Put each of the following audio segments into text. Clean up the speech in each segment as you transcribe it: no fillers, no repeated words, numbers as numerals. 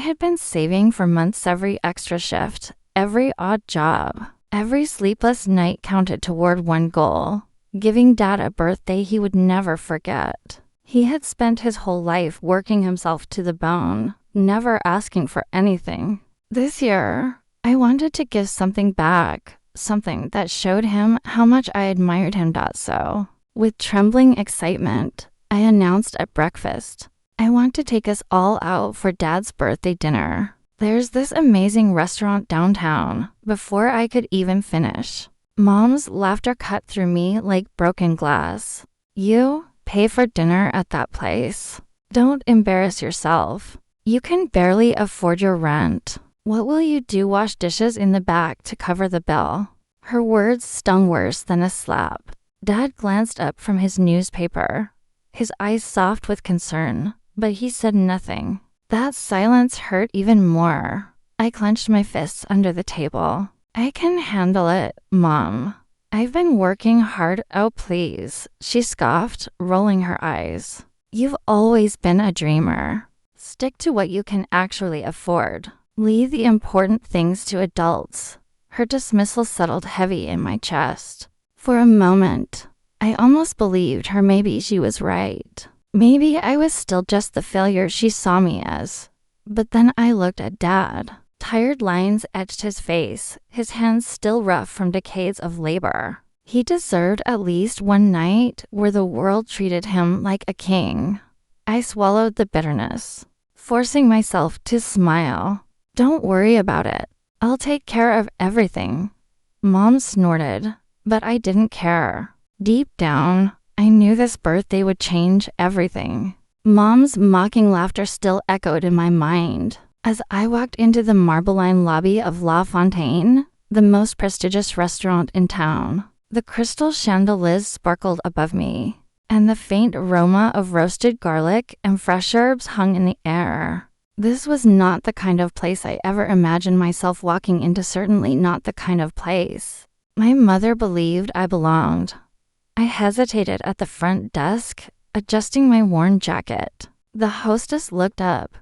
had been saving for months. Every extra shift, every odd job, every sleepless night counted toward one goal: giving Dad a birthday he would never forget. He had spent his whole life working himself to the bone, never asking for anything. This year, I wanted to give something back, something that showed him how much I admired him. So, with trembling excitement, I announced at breakfast, "I want to take us all out for Dad's birthday dinner. There's this amazing restaurant downtown." Before I could even finish, Mom's laughter cut through me like broken glass. "You pay for dinner at that place? Don't embarrass yourself. You can barely afford your rent. What will you do? Wash dishes in the back to cover the bill?" Her words stung worse than a slap. Dad glanced up from his newspaper, his eyes soft with concern, but he said nothing. That silence hurt even more. I clenched my fists under the table. "I can handle it, Mom. I've been working hard." "Oh, please," she scoffed, rolling her eyes. "You've always been a dreamer. Stick to what you can actually afford. Leave the important things to adults." Her dismissal settled heavy in my chest. For a moment, I almost believed her. Maybe she was right. Maybe I was still just the failure she saw me as. But then I looked at Dad. Tired lines etched his face, his hands still rough from decades of labor. He deserved at least one night where the world treated him like a king. I swallowed the bitterness, forcing myself to smile. "Don't worry about it. I'll take care of everything." Mom snorted, but I didn't care. Deep down, I knew this birthday would change everything. Mom's mocking laughter still echoed in my mind as I walked into the marble-lined lobby of La Fontaine, the most prestigious restaurant in town. The crystal chandeliers sparkled above me, and the faint aroma of roasted garlic and fresh herbs hung in the air. This was not the kind of place I ever imagined myself walking into, certainly not the kind of place my mother believed I belonged. I hesitated at the front desk, adjusting my worn jacket. The hostess looked up,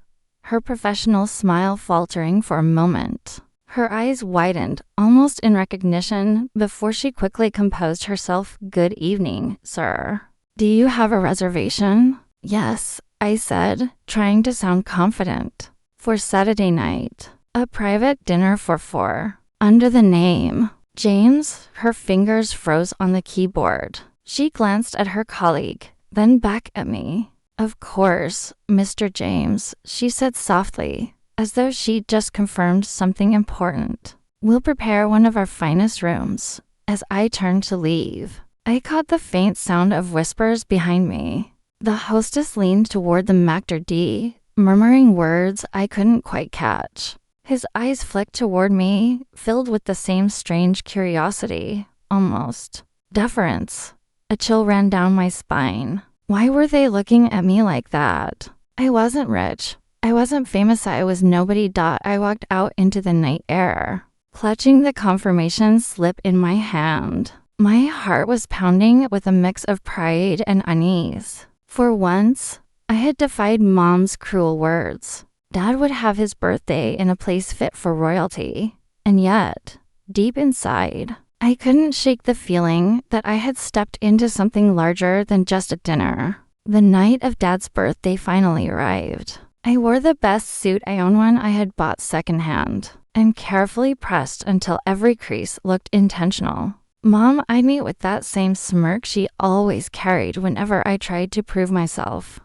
her professional smile faltering for a moment. Her eyes widened, almost in recognition, before she quickly composed herself. "Good evening, sir. Do you have a reservation?" "Yes," I said, trying to sound confident. "For Saturday night. A private dinner for 4. Under the name James." Her fingers froze on the keyboard. She glanced at her colleague, then back at me. "Of course, Mr. James," she said softly, as though she'd just confirmed something important. "We'll prepare one of our finest rooms." As I turned to leave, I caught the faint sound of whispers behind me. The hostess leaned toward the Master D, murmuring words I couldn't quite catch. His eyes flicked toward me, filled with the same strange curiosity, almost deference. A chill ran down my spine. Why were they looking at me like that? I wasn't rich. I wasn't famous. I was nobody. I walked out into the night air, clutching the confirmation slip in my hand. My heart was pounding with a mix of pride and unease. For once, I had defied Mom's cruel words. Dad would have his birthday in a place fit for royalty. And yet, deep inside, I couldn't shake the feeling that I had stepped into something larger than just a dinner. The night of Dad's birthday finally arrived. I wore the best suit I owned, one I had bought secondhand, and carefully pressed until every crease looked intentional. Mom eyed me with that same smirk she always carried whenever I tried to prove myself.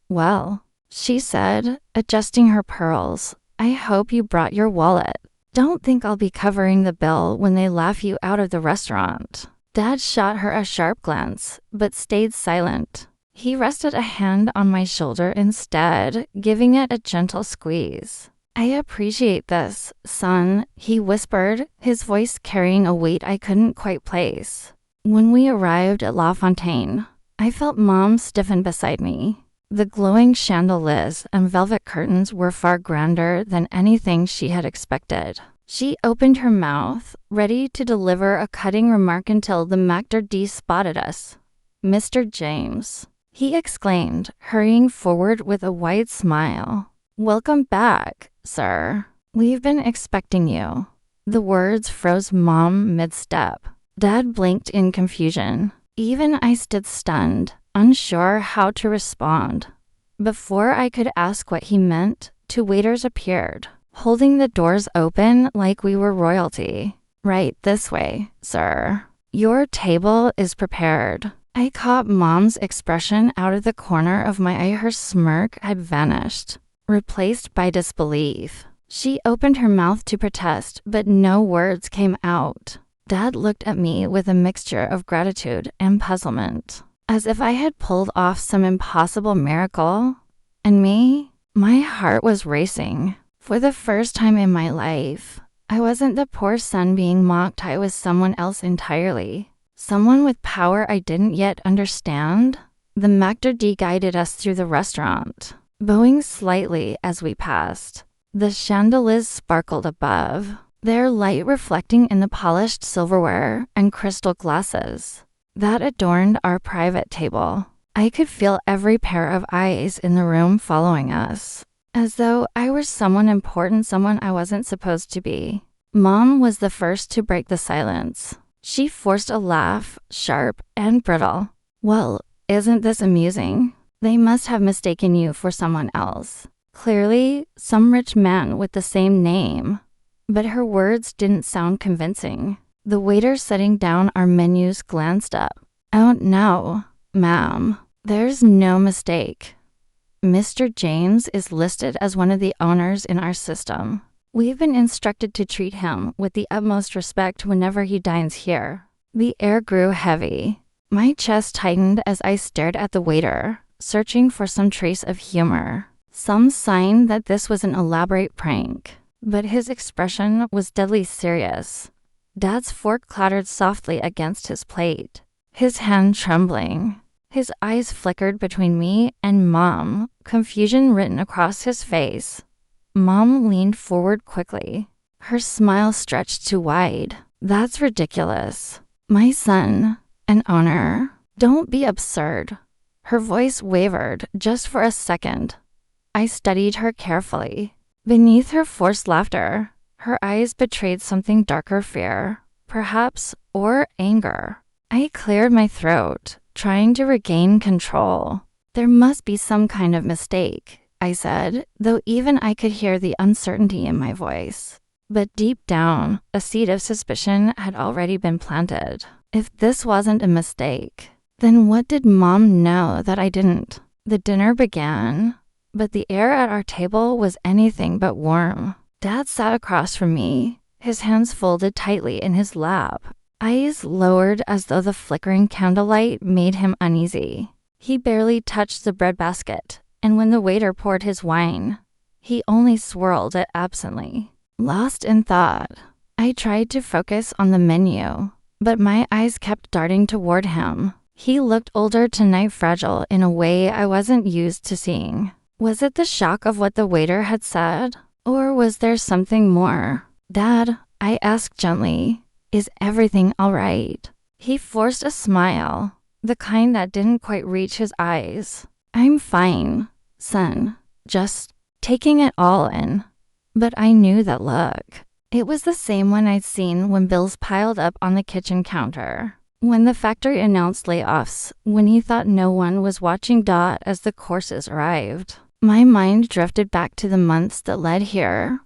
"Well," she said, adjusting her pearls, "I hope you brought your wallet. Don't think I'll be covering the bill when they laugh you out of the restaurant." Dad shot her a sharp glance, but stayed silent. He rested a hand on my shoulder instead, giving it a gentle squeeze. "I appreciate this, son," he whispered, his voice carrying a weight I couldn't quite place. When we arrived at La Fontaine, I felt Mom stiffen beside me. The glowing chandeliers and velvet curtains were far grander than anything she had expected. She opened her mouth, ready to deliver a cutting remark until the Master D spotted us. "Mr. James," he exclaimed, hurrying forward with a wide smile. "Welcome back, sir. We've been expecting you." The words froze Mom mid-step. Dad blinked in confusion. Even I stood stunned, unsure how to respond. Before I could ask what he meant, two waiters appeared, holding the doors open like we were royalty. "Right this way, sir. Your table is prepared." I caught Mom's expression out of the corner of my eye. Her smirk had vanished, replaced by disbelief. She opened her mouth to protest, but no words came out. Dad looked at me with a mixture of gratitude and puzzlement, as if I had pulled off some impossible miracle. And me? My heart was racing. For the first time in my life, I wasn't the poor son being mocked. I was someone else entirely. Someone with power I didn't yet understand. The maitre d' guided us through the restaurant, bowing slightly as we passed. The chandeliers sparkled above, their light reflecting in the polished silverware and crystal glasses that adorned our private table. I could feel every pair of eyes in the room following us, as though I were someone important, someone I wasn't supposed to be. Mom was the first to break the silence. She forced a laugh, sharp and brittle. "Well, isn't this amusing? They must have mistaken you for someone else. Clearly, some rich man with the same name." But her words didn't sound convincing. The waiter setting down our menus glanced up. "Oh no, ma'am, there's no mistake. Mr. James is listed as one of the owners in our system. We've been instructed to treat him with the utmost respect whenever he dines here." The air grew heavy. My chest tightened as I stared at the waiter, searching for some trace of humor, some sign that this was an elaborate prank. But his expression was deadly serious. Dad's fork clattered softly against his plate, his hand trembling. His eyes flickered between me and Mom, confusion written across his face. Mom leaned forward quickly. Her smile stretched too wide. "That's ridiculous. My son, an owner. Don't be absurd." Her voice wavered just for a second. I studied her carefully. Beneath her forced laughter, her eyes betrayed something darker, fear, perhaps, or anger. I cleared my throat, trying to regain control. "There must be some kind of mistake," I said, though even I could hear the uncertainty in my voice. But deep down, a seed of suspicion had already been planted. If this wasn't a mistake, then what did Mom know that I didn't? The dinner began, but the air at our table was anything but warm. Dad sat across from me, his hands folded tightly in his lap, eyes lowered as though the flickering candlelight made him uneasy. He barely touched the breadbasket, and when the waiter poured his wine, he only swirled it absently. Lost in thought, I tried to focus on the menu, but my eyes kept darting toward him. He looked older tonight, fragile in a way I wasn't used to seeing. Was it the shock of what the waiter had said? Or was there something more? "Dad," I asked gently, "is everything all right?" He forced a smile, the kind that didn't quite reach his eyes. "I'm fine, son, just taking it all in." But I knew that look. It was the same one I'd seen when bills piled up on the kitchen counter, when the factory announced layoffs, when he thought no one was watching as the courses arrived. My mind drifted back to the months that led here.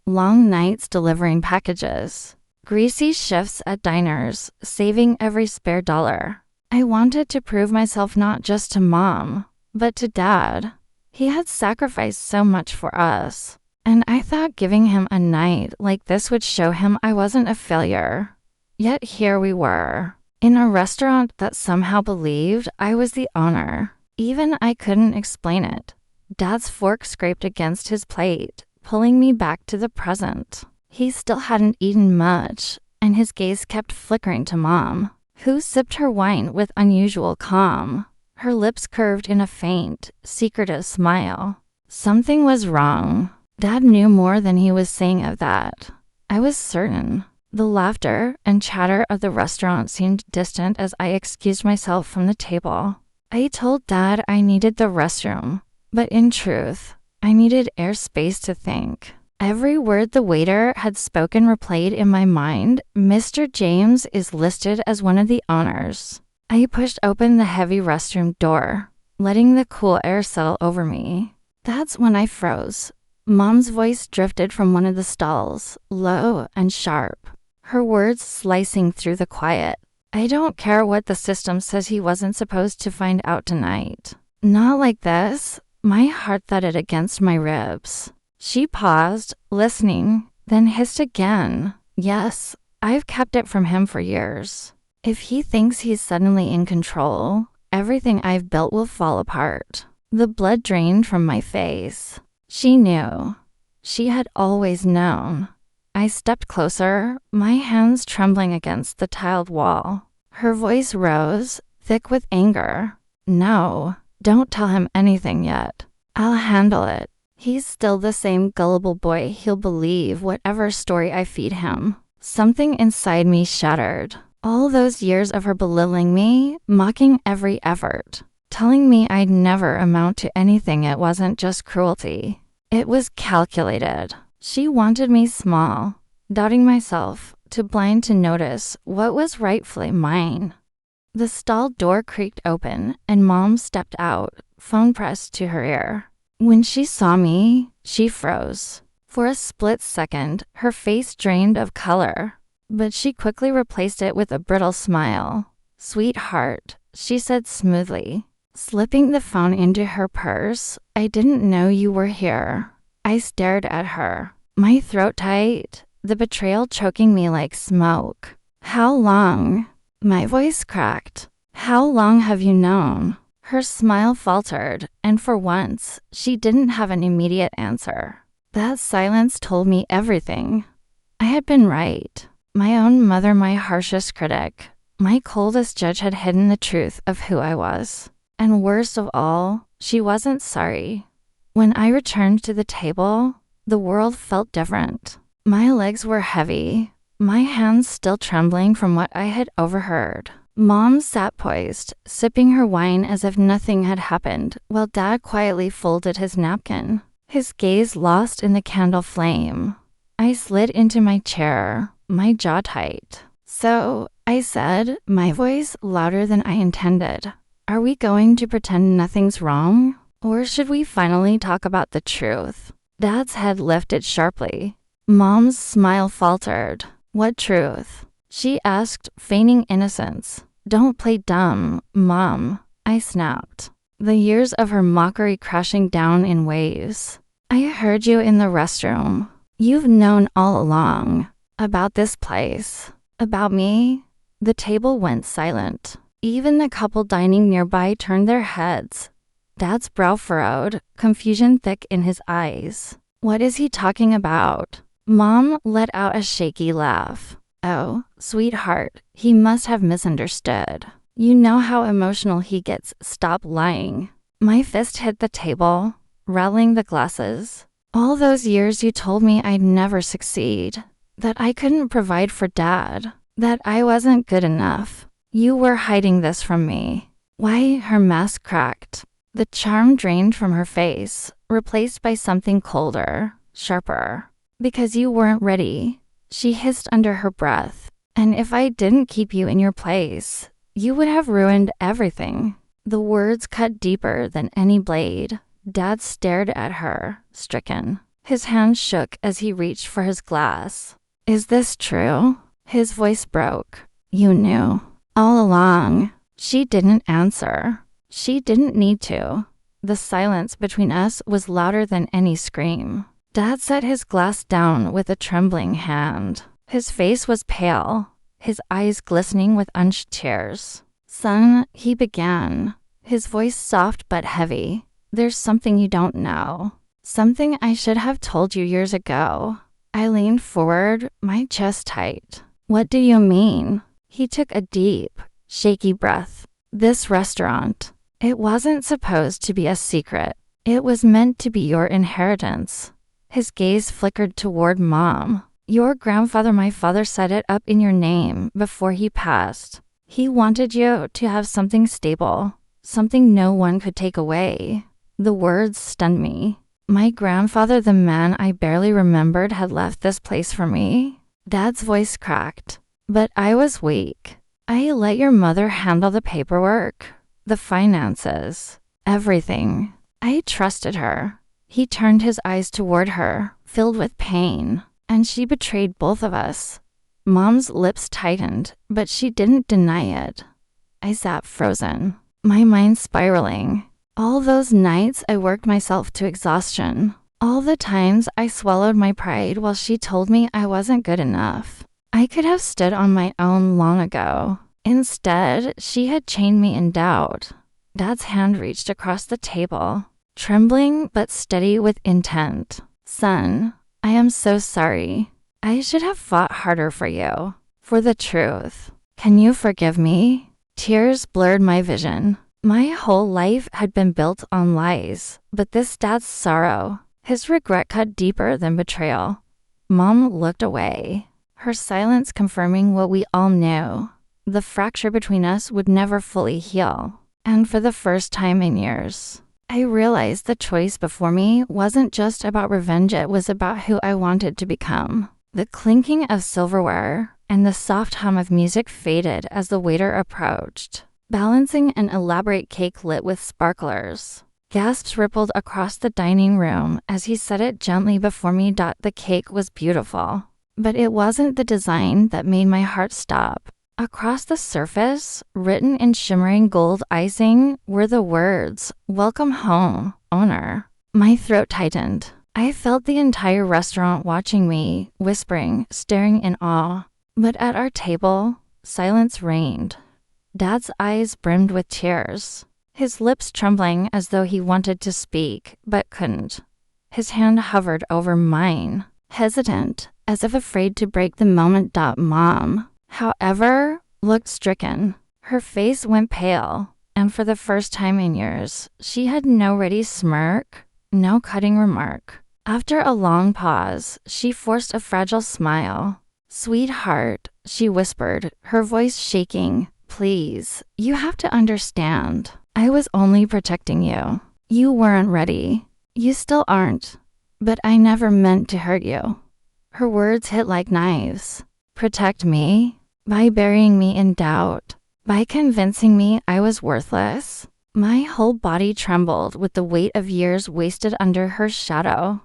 Long nights delivering packages, greasy shifts at diners, saving every spare dollar. I wanted to prove myself not just to Mom, but to Dad. He had sacrificed so much for us, and I thought giving him a night like this would show him I wasn't a failure. Yet here we were, in a restaurant that somehow believed I was the owner. Even I couldn't explain it. Dad's fork scraped against his plate, pulling me back to the present. He still hadn't eaten much, and his gaze kept flickering to Mom, who sipped her wine with unusual calm. Her lips curved in a faint, secretive smile. Something was wrong. Dad knew more than he was saying of that. I was certain. The laughter and chatter of the restaurant seemed distant as I excused myself from the table. I told Dad I needed the restroom, but in truth, I needed airspace to think. Every word the waiter had spoken replayed in my mind. Mr. James is listed as one of the owners. I pushed open the heavy restroom door, letting the cool air settle over me. That's when I froze. Mom's voice drifted from one of the stalls, low and sharp, her words slicing through the quiet. I don't care what the system says he wasn't supposed to find out tonight. Not like this. My heart thudded against my ribs. She paused, listening, then hissed again. Yes, I've kept it from him for years. If he thinks he's suddenly in control, everything I've built will fall apart. The blood drained from my face. She knew. She had always known. I stepped closer, my hands trembling against the tiled wall. Her voice rose, thick with anger. No, don't tell him anything yet. I'll handle it. He's still the same gullible boy. He'll believe whatever story I feed him. Something inside me shattered. All those years of her belittling me, mocking every effort, telling me I'd never amount to anything. It wasn't just cruelty. It was calculated. She wanted me small, doubting myself, too blind to notice what was rightfully mine. The stall door creaked open, and Mom stepped out, phone pressed to her ear. When she saw me, she froze. For a split second, her face drained of color, but she quickly replaced it with a brittle smile. "Sweetheart," she said smoothly, slipping the phone into her purse. "I didn't know you were here." I stared at her, my throat tight, the betrayal choking me like smoke. "How long?" My voice cracked. "How long have you known?" Her smile faltered, and for once, she didn't have an immediate answer. That silence told me everything. I had been right. My own mother, my harshest critic, my coldest judge, had hidden the truth of who I was. And worst of all, she wasn't sorry. When I returned to the table, the world felt different. My legs were heavy, my hands still trembling from what I had overheard. Mom sat poised, sipping her wine as if nothing had happened, while Dad quietly folded his napkin, his gaze lost in the candle flame. I slid into my chair, my jaw tight. "So," I said, my voice louder than I intended, "are we going to pretend nothing's wrong? Or should we finally talk about the truth?" Dad's head lifted sharply. Mom's smile faltered. "What truth?" she asked, feigning innocence. "Don't play dumb, Mom," I snapped, the years of her mockery crashing down in waves. "I heard you in the restroom. You've known all along. About this place. About me." The table went silent. Even the couple dining nearby turned their heads. Dad's brow furrowed, confusion thick in his eyes. "What is he talking about?" Mom let out a shaky laugh. "Oh, sweetheart, he must have misunderstood. You know how emotional he gets. Stop lying." My fist hit the table, rattling the glasses. "All those years you told me I'd never succeed, that I couldn't provide for Dad, that I wasn't good enough. You were hiding this from me." Why? Her mask cracked. The charm drained from her face, replaced by something colder, sharper. "Because you weren't ready," she hissed under her breath. "And if I didn't keep you in your place, you would have ruined everything." The words cut deeper than any blade. Dad stared at her, stricken. His hand shook as he reached for his glass. "Is this true?" His voice broke. "You knew. All along." She didn't answer. She didn't need to. The silence between us was louder than any scream. Dad set his glass down with a trembling hand. His face was pale, his eyes glistening with unshed tears. "Son," he began, his voice soft but heavy, "there's something you don't know. Something I should have told you years ago." I leaned forward, my chest tight. "What do you mean?" He took a deep, shaky breath. "This restaurant. It wasn't supposed to be a secret. It was meant to be your inheritance." His gaze flickered toward Mom. "Your grandfather, my father, set it up in your name before he passed. He wanted you to have something stable, something no one could take away." The words stunned me. My grandfather, the man I barely remembered, had left this place for me. Dad's voice cracked. But I was weak. I let your mother handle the paperwork, the finances, everything. I trusted her. He turned his eyes toward her, filled with pain, and she betrayed both of us. Mom's lips tightened, but she didn't deny it. I sat frozen, my mind spiraling. All those nights I worked myself to exhaustion. All the times I swallowed my pride while she told me I wasn't good enough. I could have stood on my own long ago. Instead, she had chained me in doubt. Dad's hand reached across the table, trembling but steady with intent. Son, I am so sorry. I should have fought harder for you, for the truth. Can you forgive me? Tears blurred my vision. My whole life had been built on lies, but this dad's sorrow, his regret cut deeper than betrayal. Mom looked away, her silence confirming what we all knew. The fracture between us would never fully heal. And for the first time in years, I realized the choice before me wasn't just about revenge, it was about who I wanted to become. The clinking of silverware and the soft hum of music faded as the waiter approached, balancing an elaborate cake lit with sparklers. Gasps rippled across the dining room as he set it gently before me. The cake was beautiful, but it wasn't the design that made my heart stop. Across the surface, written in shimmering gold icing, were the words, "Welcome home, owner." My throat tightened. I felt the entire restaurant watching me, whispering, staring in awe. But at our table, silence reigned. Dad's eyes brimmed with tears, his lips trembling as though he wanted to speak, but couldn't. His hand hovered over mine, hesitant, as if afraid to break the moment. Mom, however, looked stricken. Her face went pale, and for the first time in years, she had no ready smirk, no cutting remark. After a long pause, she forced a fragile smile. "Sweetheart," she whispered, her voice shaking, "please, you have to understand. I was only protecting you. You weren't ready. You still aren't. But I never meant to hurt you." Her words hit like knives. Protect me? By burying me in doubt? By convincing me I was worthless? My whole body trembled with the weight of years wasted under her shadow.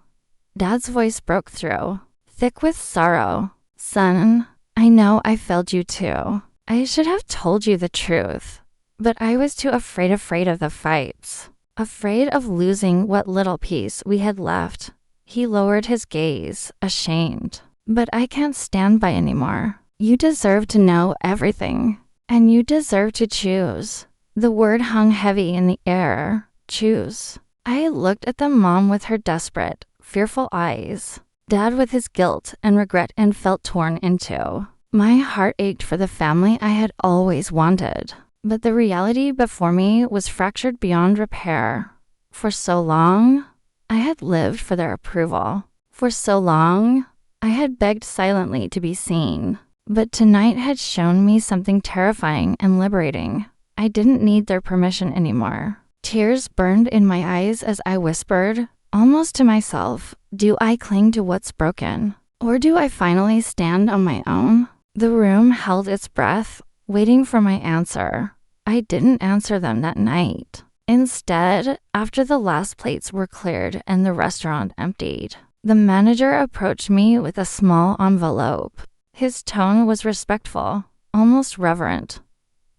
Dad's voice broke through, thick with sorrow. "Son, I know I failed you too. I should have told you the truth. But I was too afraid of the fights. Afraid of losing what little peace we had left." He lowered his gaze, ashamed. "But I can't stand by anymore. You deserve to know everything. And you deserve to choose." The word hung heavy in the air. Choose. I looked at the mom with her desperate, fearful eyes. Dad with his guilt and regret, and felt torn into. My heart ached for the family I had always wanted. But the reality before me was fractured beyond repair. For so long, I had lived for their approval. For so long, I had begged silently to be seen. But tonight had shown me something terrifying and liberating. I didn't need their permission anymore. Tears burned in my eyes as I whispered, almost to myself, "Do I cling to what's broken? Or do I finally stand on my own?" The room held its breath, waiting for my answer. I didn't answer them that night. Instead, after the last plates were cleared and the restaurant emptied, the manager approached me with a small envelope. His tone was respectful, almost reverent.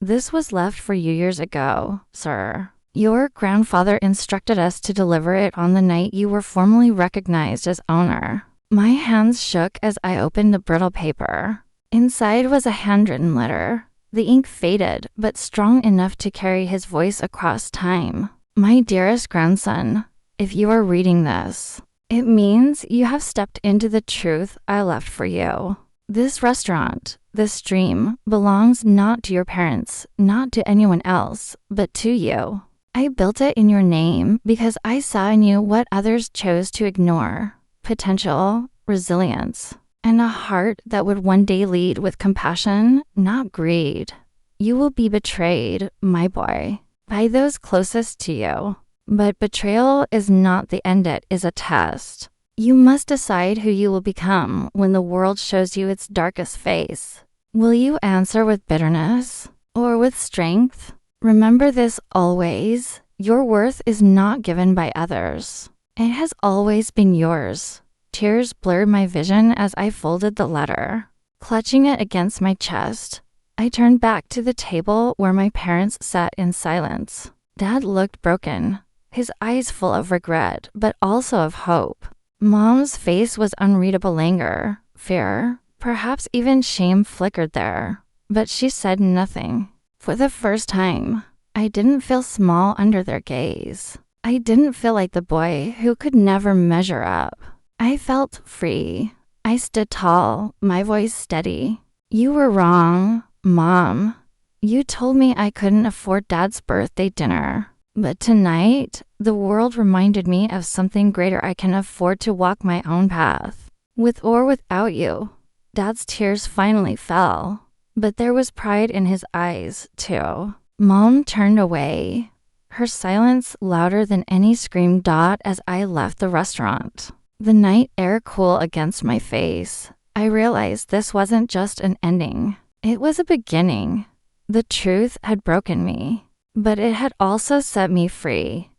"This was left for you years ago, sir. Your grandfather instructed us to deliver it on the night you were formally recognized as owner." My hands shook as I opened the brittle paper. Inside was a handwritten letter. The ink faded, but strong enough to carry his voice across time. "My dearest grandson, if you are reading this, it means you have stepped into the truth I left for you. This restaurant, this dream, belongs not to your parents, not to anyone else, but to you. I built it in your name because I saw in you what others chose to ignore: potential, resilience, and a heart that would one day lead with compassion, not greed. You will be betrayed, my boy, by those closest to you. But betrayal is not the end, it is a test. You must decide who you will become when the world shows you its darkest face. Will you answer with bitterness or with strength? Remember this always. Your worth is not given by others. It has always been yours. Tears blurred my vision as I folded the letter. Clutching it against my chest, I turned back to the table where my parents sat in silence. Dad looked broken, his eyes full of regret, but also of hope. Mom's face was unreadable anger, fear, perhaps even shame flickered there, but she said nothing. For the first time, I didn't feel small under their gaze. I didn't feel like the boy who could never measure up. I felt free. I stood tall, my voice steady. You were wrong, Mom. You told me I couldn't afford Dad's birthday dinner. But tonight, the world reminded me of something greater. I can afford to walk my own path. With or without you. Dad's tears finally fell. But there was pride in his eyes, too. Mom turned away, her silence louder than any scream. As I left the restaurant, the night air cool against my face, I realized this wasn't just an ending. It was a beginning. The truth had broken me, but it had also set me free.